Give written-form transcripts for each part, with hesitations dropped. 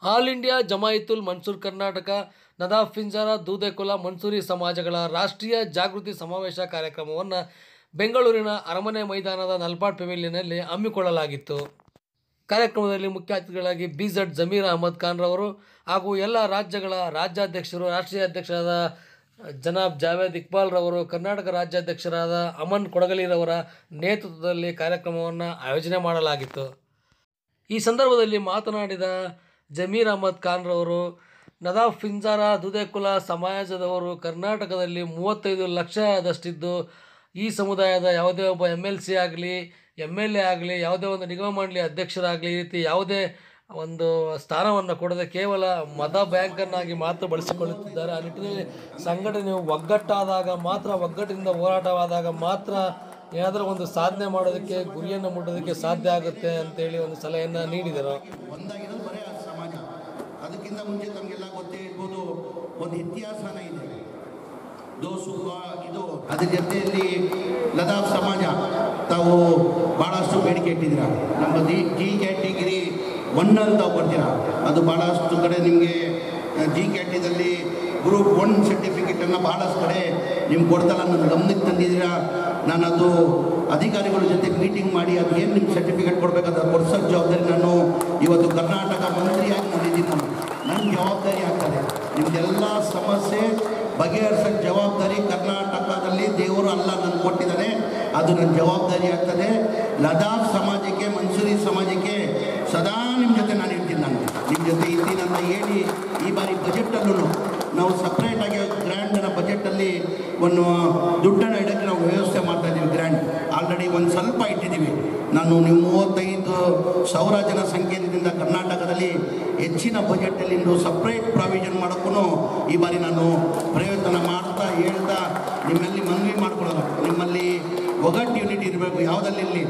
All India ಜಮಾಯಿತುಲ್ Mansoor Karnataka Nadaf Pinjara ದೂದೇಕುಲ Mansoori ಸಮಾಜಗಳ ರಾಷ್ಟ್ರೀಯ ಜಾಗೃತಿ ಸಮಾವೇಶ ಕಾರ್ಯಕ್ರಮವನ್ನು ಬೆಂಗಳೂರಿನ ಅರಮನೆ ಮೈದಾನದ ನಲ್ಪಾಡ್ ಪೆವಿಲಿಯನ್ನಲ್ಲಿ ಹಮ್ಮಿಕೊಳ್ಳಲಾಗಿತ್ತು. ಕಾರ್ಯಕ್ರಮದಲ್ಲಿ ಮುಖ್ಯ ಅತಿಥಿಗಳಾಗಿ BZ ಜಮೀರ್ ಅಹಮದ್ ಖಾನ್ ರವರು ಹಾಗೂ ಎಲ್ಲ ರಾಜ್ಯಗಳ ರಾಜ್ಯಾಧ್ಯಕ್ಷರು, ರಾಷ್ಟ್ರೀಯ ಅಧ್ಯಕ್ಷರಾದ ಜನಾಬ್ ಜಾವೇದ್ ಇಕ್ಬಾಲ್ ರವರು, ಕರ್ನಾಟಕ ರಾಜ್ಯಾಧ್ಯಕ್ಷರಾದ ಅಮನ್ ಕೊಡಗಲಿರವರ ನೇತೃತ್ವದಲ್ಲಿ ಕಾರ್ಯಕ್ರಮವನ್ನು ಆಯೋಜನೆ ಮಾಡಲಾಗಿತ್ತು. ಈ ಸಂದರ್ಭದಲ್ಲಿ ಮಾತನಾಡಿದ ಜಮೀರ್ ಅಹಮದ್ ಖಾನ್ ರವರು, ನದಾಫ್ ಪಿಂಜಾರ ದೂದೇಕುಲ ಸಮಾಜದವರು ಕರ್ನಾಟಕದಲ್ಲಿ 35 ಲಕ್ಷದಷ್ಟಿದ್ದು, ಈ ಸಮುದಾಯದ ಯಾವುದೇ ಒಬ್ಬ MLC ಆಗಲಿ, MLA ಆಗಲಿ, ಯಾವುದೇ ಒಂದು ನಿಗಮ ಮಂಡಳಿ ಅಧ್ಯಕ್ಷರಾಗಲಿ, ಈ ರೀತಿ ಯಾವುದೇ ಒಂದು ಸ್ಥಾನವನ್ನು ಕೊಡದೆ ಕೇವಲ ಮತ ಬ್ಯಾಂಕನ್ನಾಗಿ ಮಾತ್ರ ಬಳಸಿಕೊಳ್ಳುತ್ತಿದ್ದಾರೆ. ಆ ನಿಟ್ಟಿನಲ್ಲಿ ಸಂಘಟನೆಯು ಒಗ್ಗಟ್ಟಾದಾಗ ಮಾತ್ರ, ಒಗ್ಗಟ್ಟಿನಿಂದ ಹೋರಾಟವಾದಾಗ ಮಾತ್ರ ಏನಾದರೂ ಒಂದು ಸಾಧನೆ ಮಾಡೋದಕ್ಕೆ, ಗುರಿಯನ್ನು ಮುಟ್ಟೋದಕ್ಕೆ ಸಾಧ್ಯ ಆಗುತ್ತೆ ಅಂತೇಳಿ ಒಂದು ಸಲಹೆಯನ್ನು ನೀಡಿದರು. ಅದಕ್ಕಿಂತ ಮುಂಚೆ ತಮಗೆಲ್ಲ ಗೊತ್ತೇ ಇರ್ಬೋದು, ಒಂದು ಇತಿಹಾಸನೇ ಇದೆ. ಇದು ಅದ್ರ ಜೊತೆಯಲ್ಲಿ ಲದಾಖ್ ಸಮಾಜ ತಾವು ಭಾಳಷ್ಟು ಬೇಡಿಕೆ ಇಟ್ಟಿದ್ದೀರ. ನಮ್ಮ ಜಿ ಕ್ಯಾಟಗಿರಿ 1 ಅಂತ ಬರ್ತೀರ, ಅದು ಭಾಳಷ್ಟು ಕಡೆ ನಿಮಗೆ ಜಿ ಕ್ಯಾಟಗಿರಿಯಲ್ಲಿ ಗ್ರೂಪ್ 1 ಸರ್ಟಿಫಿಕೇಟನ್ನು ಭಾಳಷ್ಟು ಕಡೆ ನಿಮ್ಗೆ ಕೊಡ್ತಲ್ಲ, ನನ್ನ ಗಮನಕ್ಕೆ ತಂದಿದ್ದೀರಾ. ನಾನು ಅದು ಅಧಿಕಾರಿಗಳ ಜೊತೆ ಮೀಟಿಂಗ್ ಮಾಡಿ ಅದು ಏನು ನಿಮ್ಗೆ ಸರ್ಟಿಫಿಕೇಟ್ ಕೊಡಬೇಕಾದ್ರೆ ಕೊಡಿಸೋ ಜವಾಬ್ದಾರಿ ನಾನು ಇವತ್ತು ಕರ್ನಾಟಕ ಮಂತ್ರಿಯಾಗಿ ನೋಡಿದ್ದೀನಿ. ನನ್ನ ಜವಾಬ್ದಾರಿ ಆಗ್ತದೆ. ನಿಮ್ದೆಲ್ಲ ಸಮಸ್ಯೆ ಬಗೆಹರಿಸೋಕ್ಕೆ ಜವಾಬ್ದಾರಿ ಕರ್ನಾಟಕದಲ್ಲಿ ದೇವರು ಅಲ್ಲ ನನಗೆ ಕೊಟ್ಟಿದ್ದಾನೆ, ಅದು ನನ್ನ ಜವಾಬ್ದಾರಿ ಆಗ್ತದೆ. ಲದಾಖ್ ಸಮಾಜಕ್ಕೆ, ಮನ್ಸೂರಿ ಸಮಾಜಕ್ಕೆ ಸದಾ ನಿಮ್ಮ ಜೊತೆ ನಾನು ಇರ್ತೀನಿ. ನಾನು ನಿಮ್ಮ ಜೊತೆ ಇರ್ತೀನಿ ಅಂತ ಹೇಳಿ ಈ ಬಾರಿ ಬಜೆಟಲ್ಲೂ ನಾವು ಸಪ್ರೇಟಾಗಿ ಗ್ರ್ಯಾಂಡನ್ನ ಬಜೆಟಲ್ಲಿ ಒಂದು ದುಡ್ಡನ್ನು ಇಡೋಕ್ಕೆ ನಾವು ವ್ಯವಸ್ಥೆ ಮಾಡ್ತಾಯಿದ್ದೀವಿ. ಗ್ರ್ಯಾಂಡ್ ಆಲ್ರೆಡಿ ಒಂದು ಸ್ವಲ್ಪ ಇಟ್ಟಿದ್ದೀವಿ. ನಾನು ನೀವು 35,000 ಜನ ಸಂಖ್ಯೆಯಿಂದ ಕರ್ನಾಟಕದಲ್ಲಿ ಹೆಚ್ಚಿನ ಬಜೆಟಲ್ಲಿ ಸಪ್ರೇಟ್ ಪ್ರಾವಿಷನ್ ಮಾಡೋಕ್ಕೂ ಈ ಬಾರಿ ನಾನು ಪ್ರಯತ್ನ ಮಾಡ್ತಾ ಹೇಳ್ತಾ ನಿಮ್ಮಲ್ಲಿ ಮನವಿ ಮಾಡ್ಕೊಳ್ಳೋದು. ನಿಮ್ಮಲ್ಲಿ ಒಗಟ್ಟು ಯೂನಿಟಿ ಇರಬೇಕು. ಯಾವುದಲ್ಲಿ ಇಲ್ಲಿ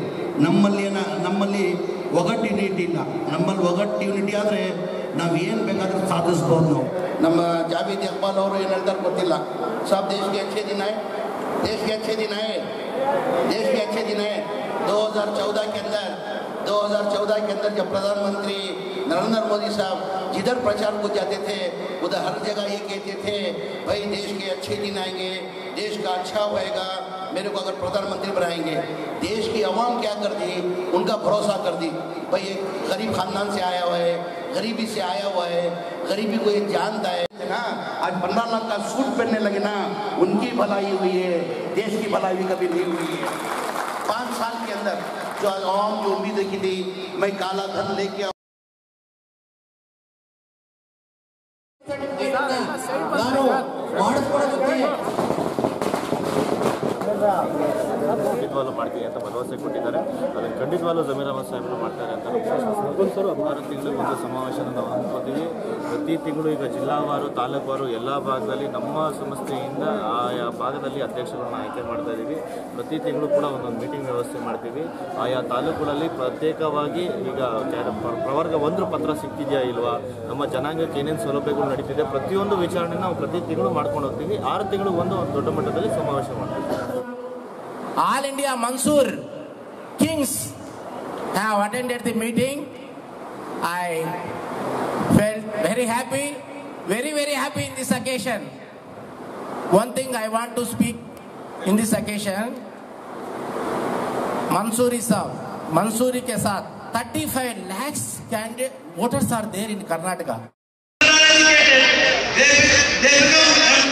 ನಮ್ಮಲ್ಲಿ ಒಗಟ್ಟು ಯೂನಿಟಿ ಇಲ್ಲ. ನಮ್ಮಲ್ಲಿ ಒಗಟ್ಟು ಯೂನಿಟಿ ಆದರೆ ನಾವು ಏನು ಬೇಕಾದರೂ ಸಾಧಿಸ್ಬೋದು. ನಾವು ನಮ್ಮ ಜಾವೇದ್ ಇಕ್ಬಾಲ್ ಅವರು ಏನು ಹೇಳ್ತಾರೆ ಗೊತ್ತಿಲ್ಲ. ಸಾಬ್ ದೇಶಕ್ಕೆ अच्छे दिन आए, देश के अच्छे दिन आए, देश के अच्छे दिन आए। 2014 के अंदर जब प्रधानमंत्री नरेंद्र मोदी साहब जिधर प्रचार को जाते थे उधर हर जगह ये कहते थे, भाई देश के अच्छे दिन आएंगे, देश का अच्छा होएगा, मेरे को अगर प्रधानमंत्री बनाएंगे। देश की आवाम क्या कर दी, उनका भरोसा कर दी। भाई एक गरीब खानदान से आया हुआ है, गरीबी से आया हुआ है, गरीबी को ये जानता है ना। आज 15 लाख का सूट पहनने लगे ना, उनकी भलाई हुई है, देश की भलाई कभी नहीं हुई है। 5 साल के अंदर जो आवाम की उम्मीद की थी, मैं काला धन लेके ಖಂಡಿತವಾಗ್ಲೂ ಮಾಡ್ತೀವಿ ಅಂತ ಭರವಸೆ ಕೊಟ್ಟಿದ್ದಾರೆ. ಅದನ್ನು ಖಂಡಿತವಾಗ್ಲೂ ಜಮೀರ್ ಅಹಮದ್ ಸಾಹೇಬರು ಮಾಡ್ತಾರೆ ಅಂತ 6 ತಿಂಗಳು ಒಂದು ಸಮಾವೇಶನ ನಾವು ಹಮ್ಮಿಕೊಳ್ತೀವಿ. ಪ್ರತಿ ತಿಂಗಳು ಈಗ ಜಿಲ್ಲಾವಾರು, ತಾಲೂಕುವಾರು ಎಲ್ಲ ಭಾಗದಲ್ಲಿ ನಮ್ಮ ಸಂಸ್ಥೆಯಿಂದ ಆಯಾ ಭಾಗದಲ್ಲಿ ಅಧ್ಯಕ್ಷರನ್ನು ಆಯ್ಕೆ ಮಾಡ್ತಾ ಇದ್ದೀವಿ. ಪ್ರತಿ ತಿಂಗಳು ಕೂಡ ಒಂದೊಂದು ಮೀಟಿಂಗ್ ವ್ಯವಸ್ಥೆ ಮಾಡ್ತೀವಿ. ಆಯಾ ತಾಲೂಕುಗಳಲ್ಲಿ ಪ್ರತ್ಯೇಕವಾಗಿ ಈಗ ಪ್ರವರ್ಗ 1 ಪತ್ರ ಸಿಗ್ತಿದೆಯಾ ಇಲ್ವಾ, ನಮ್ಮ ಜನಾಂಗಕ್ಕೆ ಏನೇನು ಸೌಲಭ್ಯಗಳು ನಡೀತಿದೆ, ಪ್ರತಿಯೊಂದು ವಿಚಾರಣೆ ನಾವು ಪ್ರತಿ ತಿಂಗಳು ಮಾಡ್ಕೊಂಡು ಹೋಗ್ತೀವಿ. 6 ತಿಂಗಳು ಒಂದು ದೊಡ್ಡ ಮಟ್ಟದಲ್ಲಿ ಸಮಾವೇಶ ಮಾಡ್ತೀವಿ. All India Mansoor Kings have attended the meeting. I felt very happy, very happy in this occasion. One thing I want to speak in this occasion, Mansoori Sahab, Mansoori ke saath 35 lakhs candidate voters are there in Karnataka.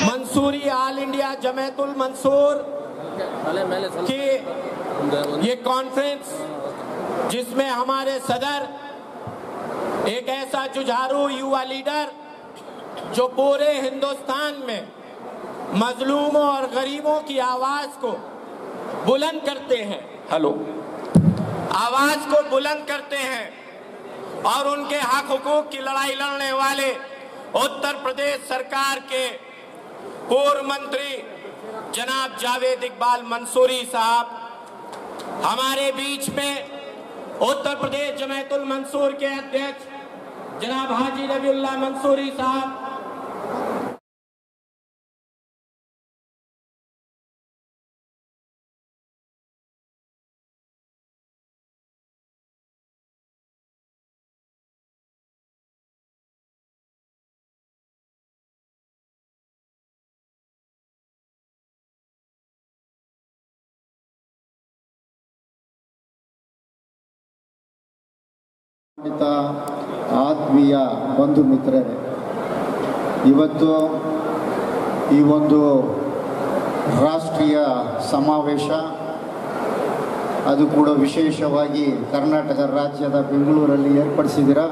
Mansoori All India Jamayatul Mansoor कि ये conference जिसमें हमारे सदर एक ऐसा जुझारू युवा leader जो पूरे हिंदुस्तान में मजलूमों और गरीबों की आवाज को बुलंद करते हैं, आवाज को बुलंद करते हैं और उनके हक हुकूक की लड़ाई लड़ने वाले उत्तर प्रदेश सरकार के पूर्व मंत्री जनाब जावेद इकबाल मंसूरी साहब हमारे बीच में, उत्तर प्रदेश जमायतुल मंसूर के अध्यक्ष जनाब हाजी नबीउल्लाह मंसूरी साहब, ಆತ್ಮೀಯ ಬಂಧು ಮಿತ್ರರೇ, ಇವತ್ತು ಈ ಒಂದು ರಾಷ್ಟ್ರೀಯ ಸಮಾವೇಶ, ಅದು ಕೂಡ ವಿಶೇಷವಾಗಿ ಕರ್ನಾಟಕ ರಾಜ್ಯದ ಬೆಂಗಳೂರಲ್ಲಿ ಏರ್ಪಡಿಸಿದ್ದೀರಾ.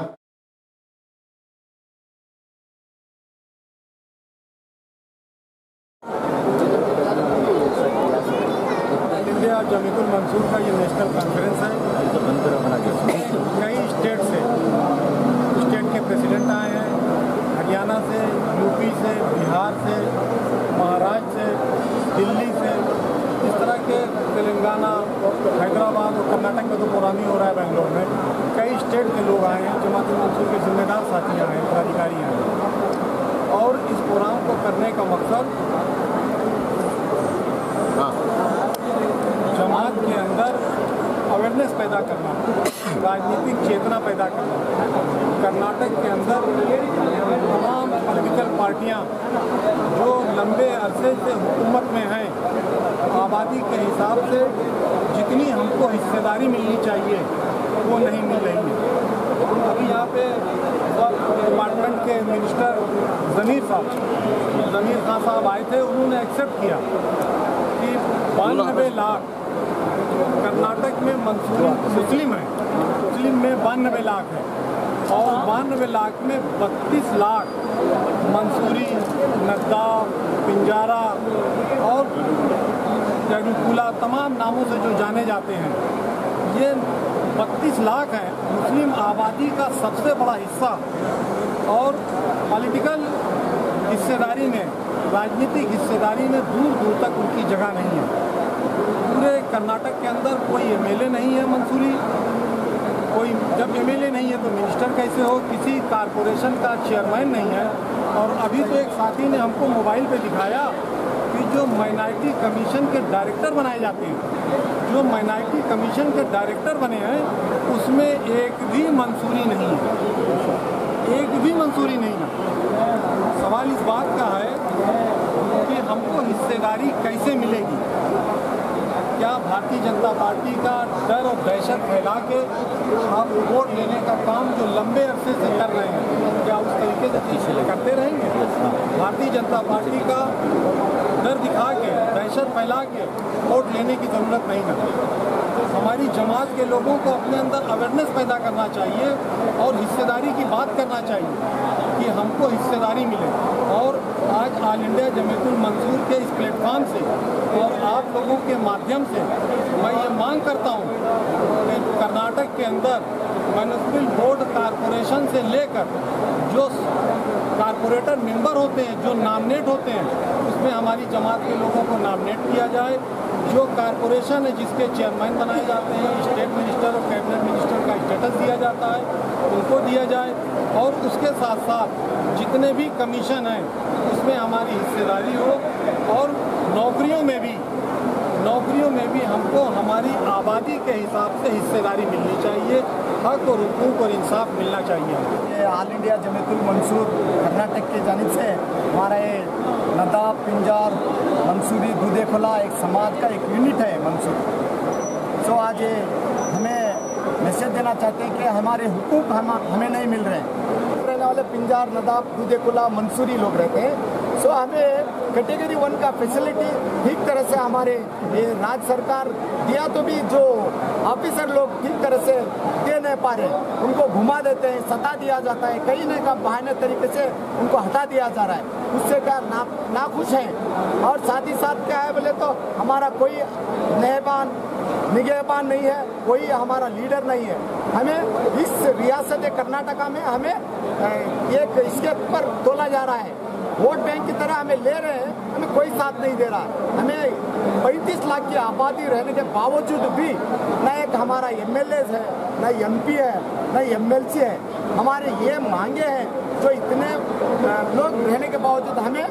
इंडिया जमीतुल मंसूर का ये नेशनल कॉन्फ्रेंस है। कई स्टेट से स्टेट के प्रेसिडेंट आए हैं, हरियाणा से, यूपी से, बिहार से, महाराष्ट्र से, दिल्ली से, इस तरह के तेलंगाना, हैदराबाद और कर्नाटक में तो प्रोग्राम ही हो रहा है बेंगलोर में। कई स्टेट के लोग आए हैं, जमातुल मंसूर के जिम्मेदार साथी आए हैं, पदाधिकारी आए हैं। और इस प्रोग्राम को करने का मकसद जमात के अंदर अवेयरनेस पैदा करना, राजनीतिक चेतना पैदा करना। कर्नाटक के अंदर तमाम पॉलिटिकल पार्टियां जो लंबे अरसे से हुकूमत में हैं, आबादी के हिसाब से जितनी हमको हिस्सेदारी मिलनी चाहिए वो नहीं मिल रही है। अभी यहाँ पे डिपार्टमेंट के मिनिस्टर ज़मीर खान साहब आए थे, उन्होंने एक्सेप्ट किया कि 92 लाख कर्नाटक में मुस्लिम है, मुस्लिम में 92 लाख है, और 92 लाख में 32 लाख मंसूरी, नदाफ, पिंजारा और जगुकुला तमाम नामों से जो जाने जाते हैं, ये 32 लाख है मुस्लिम आबादी का सबसे बड़ा हिस्सा। और पॉलिटिकल हिस्सेदारी में, राजनीतिक हिस्सेदारी में दूर दूर तक उनकी जगह नहीं है। पूरे कर्नाटक के अंदर कोई एमएलए नहीं है मंसूरी, कोई जब एमएलए नहीं है तो मिनिस्टर कैसे हो, किसी कारपोरेशन का चेयरमैन नहीं है। और अभी तो एक साथी ने हमको मोबाइल पे दिखाया कि जो माइनॉरिटी कमीशन के डायरेक्टर बनाए जाते हैं, जो माइनॉरिटी कमीशन के डायरेक्टर बने हैं उसमें एक भी मंसूरी नहीं है, एक भी मंसूरी नहीं है। सवाल इस बात का है कि हमको हिस्सेदारी कैसे मिलेगी? क्या भारतीय जनता पार्टी का डर और दहशत फैला के आप वोट लेने का काम जो लंबे अरसे से कर रहे हैं, क्या उस तरीके से करते रहेंगे? भारतीय जनता पार्टी का डर दिखा के, दहशत फैला के वोट लेने की ज़रूरत नहीं है। हमारी जमात के लोगों को अपने अंदर अवेयरनेस पैदा करना चाहिए और हिस्सेदारी की बात करना चाहिए कि हमको हिस्सेदारी मिले। और आज ऑल इंडिया जमीयतुल मंसूर के इस प्लेटफॉर्म से और आप लोगों के माध्यम से मैं ये मांग करता हूँ कि कर्नाटक के अंदर म्युनिसिपल बोर्ड कारपोरेशन से लेकर जो कारपोरेटर मेंबर होते हैं, जो नॉमिनेट होते हैं, उसमें हमारी जमात के लोगों को नॉमिनेट किया जाए। जो कारपोरेशन है जिसके चेयरमैन बनाए जाते हैं, स्टेट मिनिस्टर और कैबिनेट मिनिस्टर का स्टेटस दिया जाता है, उनको दिया जाए। और उसके साथ साथ जितने भी कमीशन हैं उसमें हमारी हिस्सेदारी हो। और नौकरियों में भी हमको हमारी आबादी के हिसाब से हिस्सेदारी मिलनी चाहिए, हक और हुकूक और इंसाफ मिलना चाहिए। ये ऑल इंडिया जमीयतुल मंसूर कर्नाटक की जानिब से हमारा ये नदाफ, पिंजार, मंसूरी, दूधेखोला एक समाज का एक यूनिट है मंसूर। सो आज ये हमें मैसेज देना चाहते हैं कि हमारे हुकूक हमें नहीं मिल रहे हैं। रहने वाले पिंजार, नदाफ, दूधेखोला, मंसूरी लोग रहते हैं। सो हमें कैटेगरी 1 का फैसिलिटी ठीक तरह से हमारे ये राज्य सरकार दिया तो भी जो ऑफिसर लोग ठीक तरह से दे नहीं पा रहे, उनको घुमा देते हैं, सता दिया जाता है, कहीं न कहीं बहाने तरीके से उनको हटा दिया जा रहा है। उससे क्या नाखुश हैं। और साथ ही साथ क्या है बोले तो हमारा कोई निगहबान नहीं है, कोई हमारा लीडर नहीं है। हमें इस रियासत कर्नाटका में हमें एक इसके ऊपर तोला जा रहा है, वोट बैंक की तरह हमें ले रहे हैं, हमें कोई साथ नहीं दे रहा। हमें 35 लाख की आबादी रहने के बावजूद भी न एक हमारा एमएलए है, न एमपी है, न एमएलसी है। हमारे ये मांगे हैं जो इतने लोग रहने के बावजूद हमें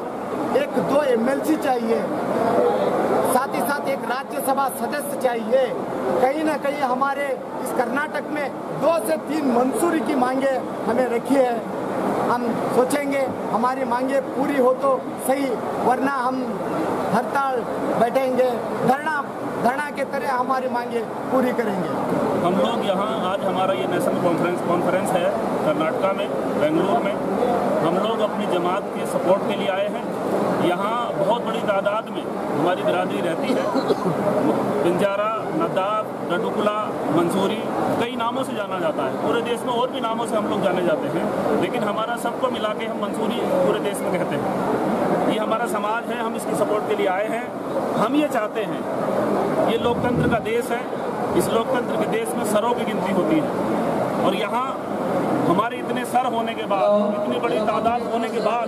1-2 एमएलसी चाहिए, साथ ही साथ एक राज्यसभा सदस्य चाहिए। कहीं ना कहीं हमारे इस कर्नाटक में 2 से 3 मंसूरी की मांगे हमें रखी है। हम सोचेंगे हमारी मांगे पूरी हो तो सही, वरना हम हड़ताल बैठेंगे, धरना के तरह हमारी मांगे पूरी करेंगे। हम लोग यहाँ आज हमारा ये नेशनल कॉन्फ्रेंस है कर्नाटका में, बेंगलुरु में। हम लोग अपनी जमात के सपोर्ट के लिए आए हैं। यहाँ बहुत बड़ी तादाद में हमारी बिरादरी रहती है। बंजारा, नदाफ, डडुकुला, मंसूरी, कई नामों से जाना जाता है। पूरे देश में और भी नामों से हम लोग जाने जाते हैं, लेकिन हमारा सबको मिला के हम मंसूरी पूरे देश में कहते हैं। ये हमारा समाज है, हम इसकी सपोर्ट के लिए आए हैं। हम ये चाहते हैं, ये लोकतंत्र का देश है, इस लोकतंत्र के देश में सरों की गिनती होती है और यहाँ हमारे इतने सर होने के बाद, इतनी बड़ी तादाद होने के बाद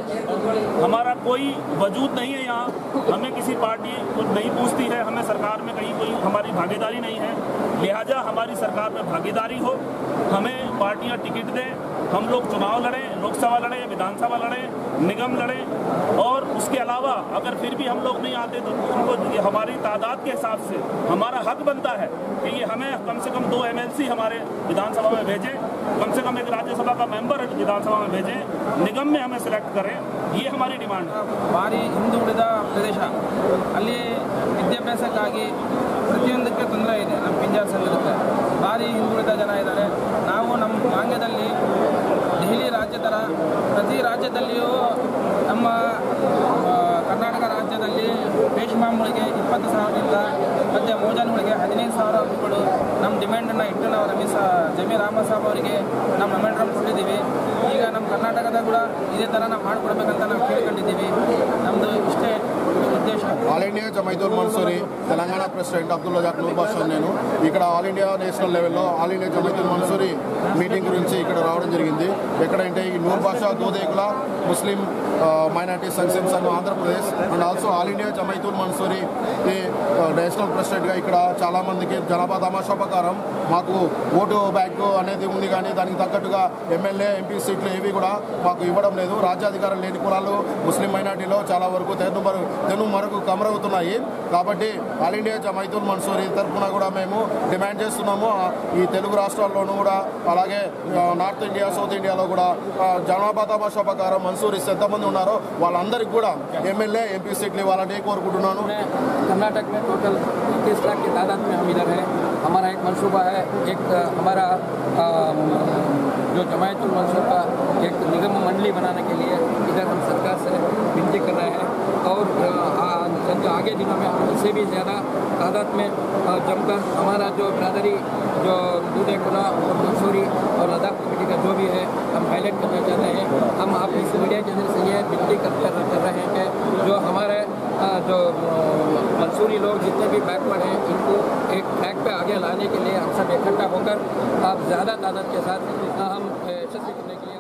हमारा कोई वजूद नहीं है यहाँ। हमें किसी पार्टी कुछ नहीं पूछती है, हमें सरकार में कहीं कोई हमारी भागीदारी नहीं है। लिहाजा हमारी सरकार में भागीदारी हो, हमें पार्टियाँ टिकट दें, हम लोग चुनाव लड़ें, लोकसभा लड़ें, विधानसभा लड़ें, निगम लड़ें। और उसके अलावा अगर फिर भी हम लोग नहीं आते तो उनको हमारी तादाद के हिसाब से हमारा हक बनता है कि ये हमें कम से कम 2 MLC हमारे विधानसभा में भेजें, कम से कम एक राज्यसभा का मेंबर विधानसभा में भेजें, निगम में हमें सिलेक्ट करें। ये हमारी डिमांड है। ಭಾರಿ ಹಿಂದುಳಿದ ಪ್ರದೇಶ, ಅಲ್ಲಿ ವಿದ್ಯಾಭ್ಯಾಸಕ್ಕಾಗಿ ಪ್ರತಿಯೊಂದಕ್ಕೆ ತೊಂದರೆ ಇದೆ. ನಮ್ಮ ಪಿಂಜಾರ ಸಂಘದಕ್ಕೆ ಭಾರಿ ಹಿಂದುಳಿದ ಜನ ಇದ್ದಾರೆ. ನಾವು ನಮ್ಮ ಮಾಂಗ್ಯದಲ್ಲಿ ದೆಹಲಿ ರಾಜ್ಯ ಥರ ಪ್ರತಿ ರಾಜ್ಯದಲ್ಲಿಯೂ ನಮ್ಮ ಕರ್ನಾಟಕ ರಾಜ್ಯದಲ್ಲಿ ಪೇಶ್ಮಾಮ್ಗಳಿಗೆ 20,000ರಿಂದ ಮತ್ತು ಮೋಜಾನ್ಗಳಿಗೆ 15,000 ರೂಪಾಯಿಗಳು ನಮ್ಮ ಡಿಮ್ಯಾಂಡನ್ನು ಇಟ್ಟು ನಾವು ಜಮೀರ್ ಅಹಮದ್ ಸಾಬ್ ಅವರಿಗೆ ನಾವು ಮೆಮೊರಂಡಮ್ ಕೊಟ್ಟಿದ್ದೀವಿ. ಈಗ ನಮ್ಮ ಕರ್ನಾಟಕದ ಕೂಡ ಇದೇ ಥರ ನಾವು ಮಾಡಿಕೊಡ್ಬೇಕಂತ ನಾವು ಕೇಳ್ಕೊಂಡಿದ್ದೀವಿ. ನಮ್ಮದು ಇಷ್ಟೇ ఉద్దేశం. All India Jamiatul Mansoori Telangana president Abdul Razak Noor Basha నేను ఇక్కడ ఆల్ ఇండియా నేషనల్ లెవెల్లో all India Jamiatul Mansoori meeting గురించి ఇక్కడ రావడం జరిగింది. ఎక్కడంటే ఈ నూర్ బాషా దూదేకుల ముస్లిం మైనార్టీ సంక్షేమ సంఘం Andhra Pradesh and also all India Jamiatul Mansoori ఈ నేషనల్ ప్రెసిడెంట్గా ఇక్కడ చాలామందికి జనాభా తమాషా ప్రకారం మాకు ఓటు బ్యాంకు అనేది ఉంది, కానీ దానికి తగ్గట్టుగా ఎమ్మెల్యే ఎంపీ సీట్లు ఏవి కూడా మాకు ఇవ్వడం లేదు. రాజ్యాధికారం లేని కులాలు ముస్లిం మైనార్టీలో చాలా వరకు తెను మరకు కమరవుతున్నాయి. కాబట్టి ఆల్ ఇండియా జమైతుల్ మన్సూరీ తరఫున కూడా మేము డిమాండ్ చేస్తున్నాము. ఈ తెలుగు రాష్ట్రాల్లోనూ కూడా అలాగే నార్త్ ఇండియా, సౌత్ ఇండియాలో కూడా జనాభా తమాషా ప్రకారం మన్సూరీస్ ఎంతమంది ఉన్నారో వాళ్ళందరికీ కూడా ఎమ్మెల్యే ఎంపీ సీట్లు ఇవ్వాలని కోరుకుంటున్నాను. कर्नाटक में टोटल 30 लाख की तादाद में हम इधर है। हमारा एक मनसूबा है, एक हमारा जो जमायतुल मंसूर का एक निगम मंडली बनाने के लिए इधर हम सरकार से विनती कर रहे हैं और आगे दिनों में हम इससे भी ज़्यादा तादाद में जमकर हमारा जो ब्रादरी जो दूधेकुला और मंसूरी और लद्दाख कमेटी का जो भी है हम हाईलाइट करना चाहते हैं। हम आप इस मीडिया के अंदर से ये विनती कर रहे हैं कि जो हमारे जो मंसूरी लोग जितने भी बैकवर्ड हैं इनको एक ट्रैक पे आगे लाने के लिए हम सब इकट्ठा होकर आप ज़्यादा तादाद के साथ हम यशस्वी करने के लिए